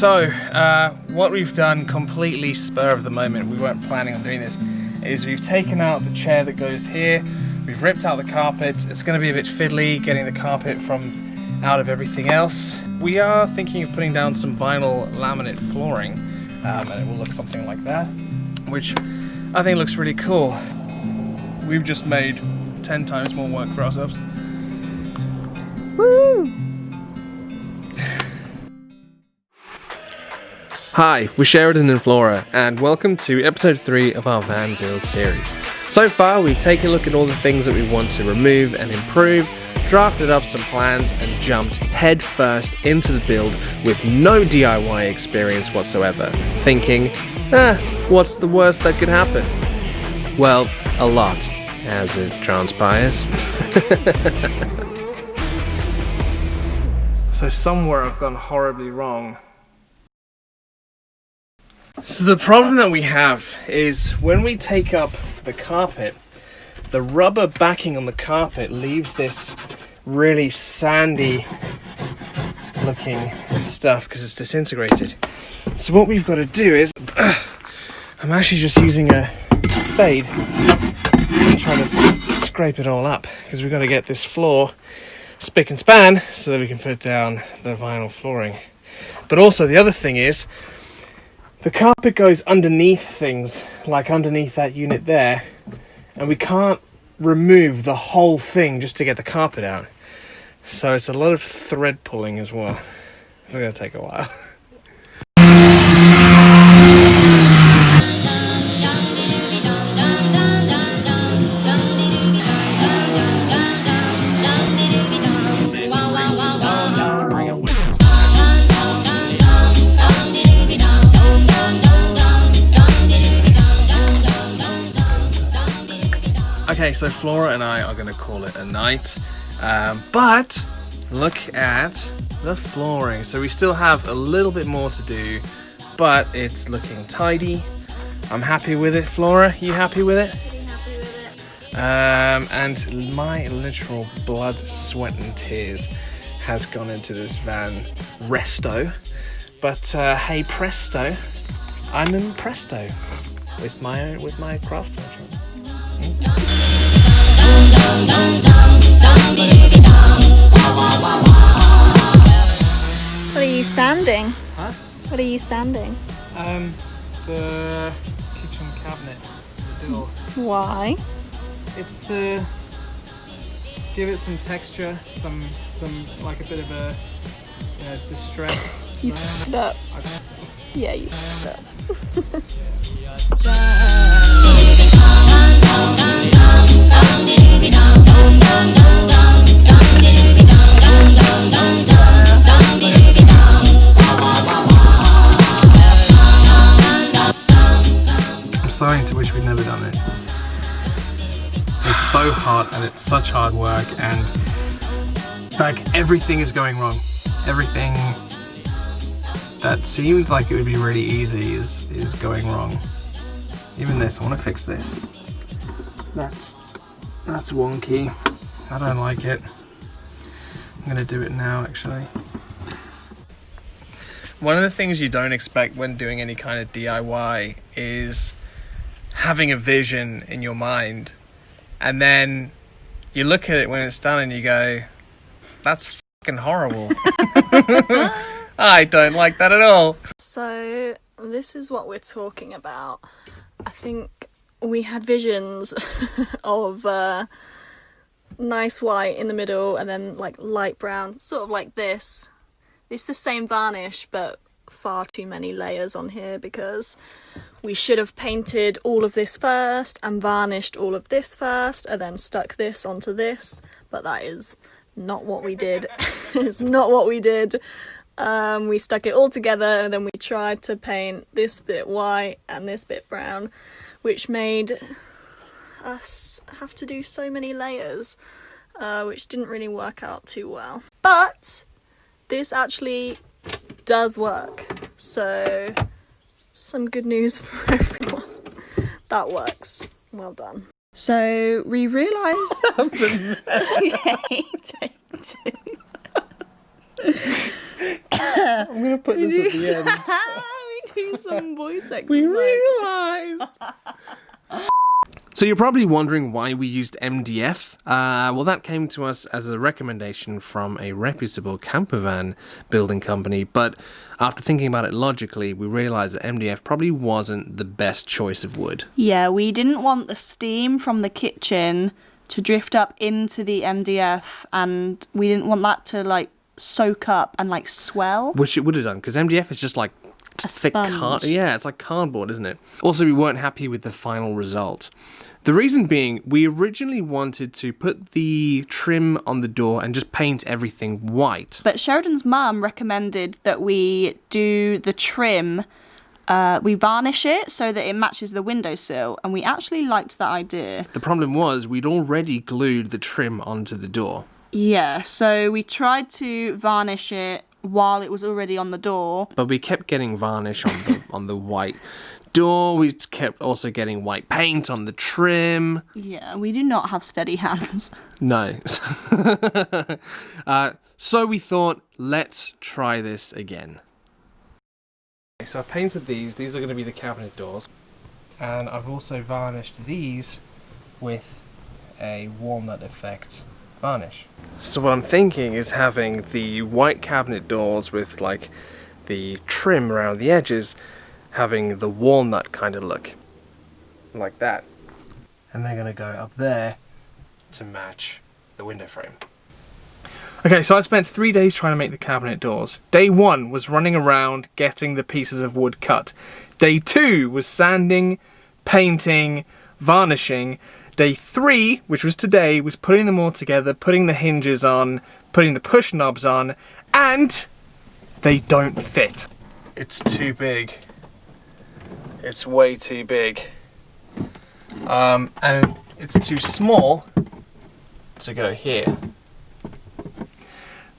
So, what we've done completely spur of the moment, we weren't planning on doing this, is we've taken out the chair that goes here, we've ripped out the carpet. It's going to be a bit fiddly getting the carpet from out of everything else. We are thinking of putting down some vinyl laminate flooring, and it will look something like that, which I think looks really cool. We've just made 10 times more work for ourselves. Woo! Hi, we're Sheridon and Flora, and welcome to episode 3 of our van build series. So far, we've taken a look at all the things that we want to remove and improve, drafted up some plans, and jumped head first into the build with no DIY experience whatsoever, thinking, what's the worst that could happen? Well, a lot, as it transpires. So somewhere I've gone horribly wrong. So the problem that we have is when we take up the carpet, the rubber backing on the carpet leaves this really sandy looking stuff because it's disintegrated. So what we've got to do is, I'm actually just using a spade and trying to scrape it all up because we've got to get this floor spick and span so that we can put down the vinyl flooring. But also the other thing is, the carpet goes underneath things, like underneath that unit there, and we can't remove the whole thing just to get the carpet out. So it's a lot of thread pulling as well. It's going to take a while. Okay, so Flora and I are going to call it a night, but look at the flooring. So we still have a little bit more to do, but it's looking tidy. I'm happy with it. Flora, you happy with it? Pretty happy with it. And my literal blood, sweat and tears has gone into this van resto, but hey presto, I'm in presto with my craftsmanship. What are you sanding? Huh? What are you sanding? The kitchen cabinet, the door. Why? It's to give it some texture, some like a bit of a distress. You f***ed it up. Yeah, you f***ed it up. I'm starting to wish we'd never done this. It's so hard and it's such hard work, and like everything is going wrong. Everything that seemed like it would be really easy is going wrong. Even this, I want to fix this. That's wonky. I don't like it. I'm gonna do it now actually. One of the things you don't expect when doing any kind of DIY is having a vision in your mind, and then you look at it when it's done and you go, that's fucking horrible. I don't like that at all. So this is what we're talking about. I think we had visions of nice white in the middle and then like light brown, sort of like this. It's the same varnish but far too many layers on here because we should have painted all of this first and varnished all of this first and then stuck this onto this, but that is not what we did. It's not what we did. We stuck it all together and then we tried to paint this bit white and this bit brown, which made us have to do so many layers, which didn't really work out too well. But this actually does work, so some good news for everyone. That works. Well done. So we realised... Okay, take two. I'm going to put this at the end. We do some voice exercise. We realised. So you're probably wondering why we used MDF. Well, that came to us as a recommendation from a reputable campervan building company, but after thinking about it logically, we realised that MDF probably wasn't the best choice of wood. Yeah, we didn't want the steam from the kitchen to drift up into the MDF, and we didn't want that to like soak up and like swell. Which it would have done, because MDF is just like A thick sponge. yeah, it's like cardboard, isn't it? Also, we weren't happy with the final result. The reason being, we originally wanted to put the trim on the door and just paint everything white. But Sheridan's mum recommended that we do the trim, we varnish it so that it matches the windowsill, and we actually liked that idea. The problem was, we'd already glued the trim onto the door. Yeah, so we tried to varnish it while it was already on the door. But we kept getting varnish on the white door. We kept also getting white paint on the trim. Yeah, we do not have steady hands. No. So we thought, let's try this again. Okay, so I've painted these. These are going to be the cabinet doors. And I've also varnished these with a walnut effect varnish. So what I'm thinking is having the white cabinet doors with like the trim around the edges having the walnut kind of look. Like that. And they're going to go up there to match the window frame. Okay, so I spent 3 days trying to make the cabinet doors. Day 1 was running around getting the pieces of wood cut. Day 2 was sanding, painting, varnishing. Day 3, which was today, was putting them all together, putting the hinges on, putting the push knobs on, and they don't fit. It's too big. It's way too big. And it's too small to go here.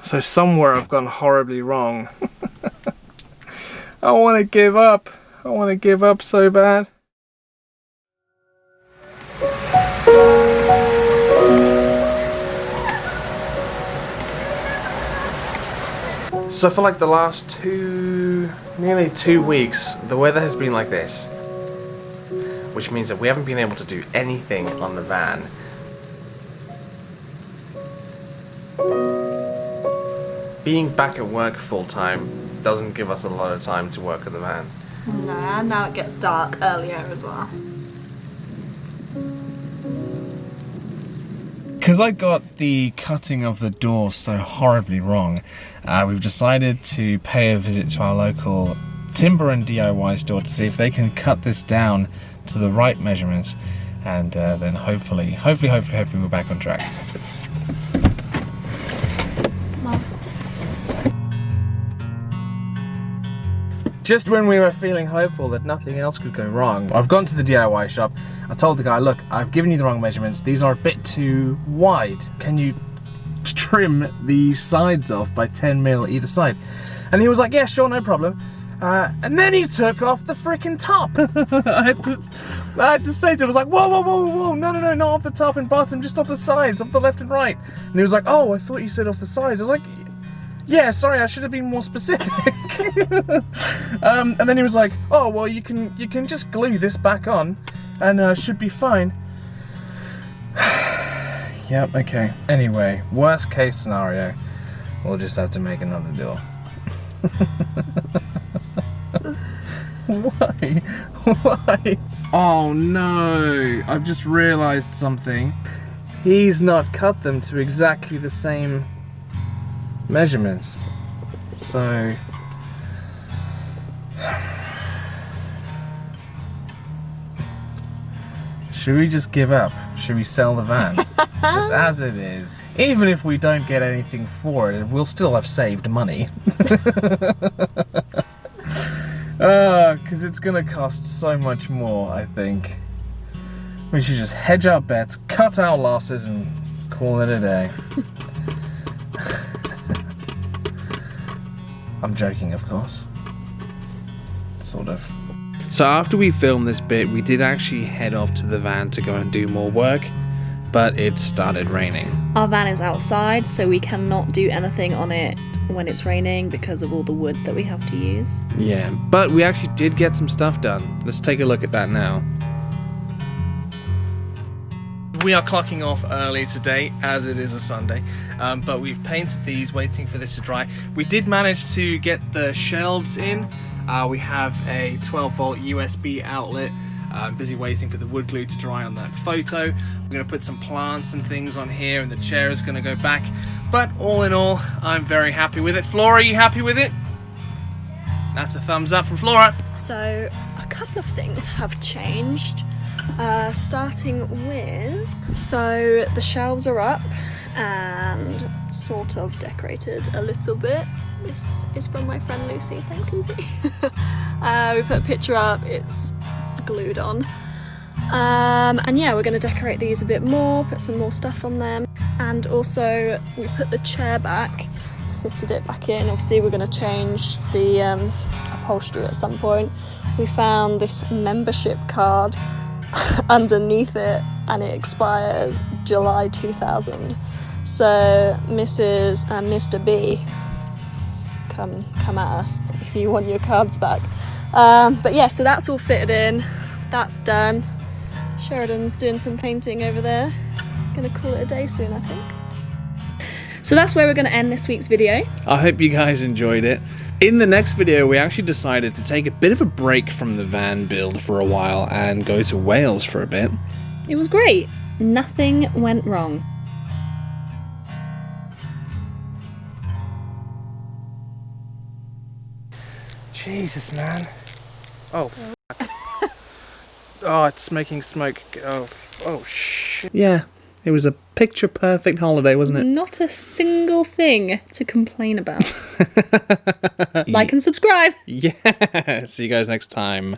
So somewhere I've gone horribly wrong. I want to give up. I want to give up so bad. So for like the last nearly 2 weeks, the weather has been like this. Which means that we haven't been able to do anything on the van. Being back at work full time doesn't give us a lot of time to work on the van. Nah, now it gets dark earlier as well. Because I got the cutting of the door so horribly wrong, we've decided to pay a visit to our local timber and DIY store to see if they can cut this down to the right measurements, and then hopefully we're back on track. Nice. Just when we were feeling hopeful that nothing else could go wrong, I've gone to the DIY shop. I told the guy, look, I've given you the wrong measurements. These are a bit too wide. Can you trim the sides off by 10 mil either side? And he was like, yeah, sure, no problem. And then he took off the freaking top. I had to say to him, I was like, whoa, no, not off the top and bottom, just off the sides, off the left and right. And he was like, oh, I thought you said off the sides. I was like, yeah, sorry, I should have been more specific. And then he was like, oh, well, you can just glue this back on and should be fine. Yep, okay. Anyway, worst case scenario, we'll just have to make another door. Why? Oh no, I've just realised something. He's not cut them to exactly the same measurements. So should we just give up? Should we sell the van? Just as it is. Even if we don't get anything for it, we'll still have saved money. Because it's gonna cost so much more, I think. We should just hedge our bets, cut our losses, and call it a day. I'm joking, of course. Sort of. So after we filmed this bit, we did actually head off to the van to go and do more work. but it started raining. Our van is outside, so we cannot do anything on it when it's raining because of all the wood that we have to use. Yeah, but we actually did get some stuff done. Let's take a look at that now. We are clocking off early today, as it is a Sunday, but we've painted these, waiting for this to dry. We did manage to get the shelves in. We have a 12-volt USB outlet. Busy waiting for the wood glue to dry on that photo. We're going to put some plants and things on here, and the chair is going to go back. But all in all, I'm very happy with it. Flora, are you happy with it? That's a thumbs up from Flora. So a couple of things have changed. Starting with, so the shelves are up and sort of decorated a little bit. This is from my friend Lucy. Thanks, Lucy. We put a picture up, it's glued on. And yeah, we're going to decorate these a bit more, put some more stuff on them. And also we put the chair back, fitted it back in. Obviously we're going to change the upholstery at some point. We found this membership card underneath it, and it expires July 2000. So Mrs. and Mr. B, come at us if you want your cards back. But yeah, so that's all fitted in, that's done. Sheridan's doing some painting over there. Gonna call it a day soon, I think. So that's where we're gonna end this week's video. I hope you guys enjoyed it. In the next video, we actually decided to take a bit of a break from the van build for a while and go to Wales for a bit. It was great. Nothing went wrong. Jesus, man. Oh, fuck. Oh, it's making smoke. Oh, shit. Yeah, it was a picture-perfect holiday, wasn't it? Not a single thing to complain about. Like and subscribe. Yeah. See you guys next time.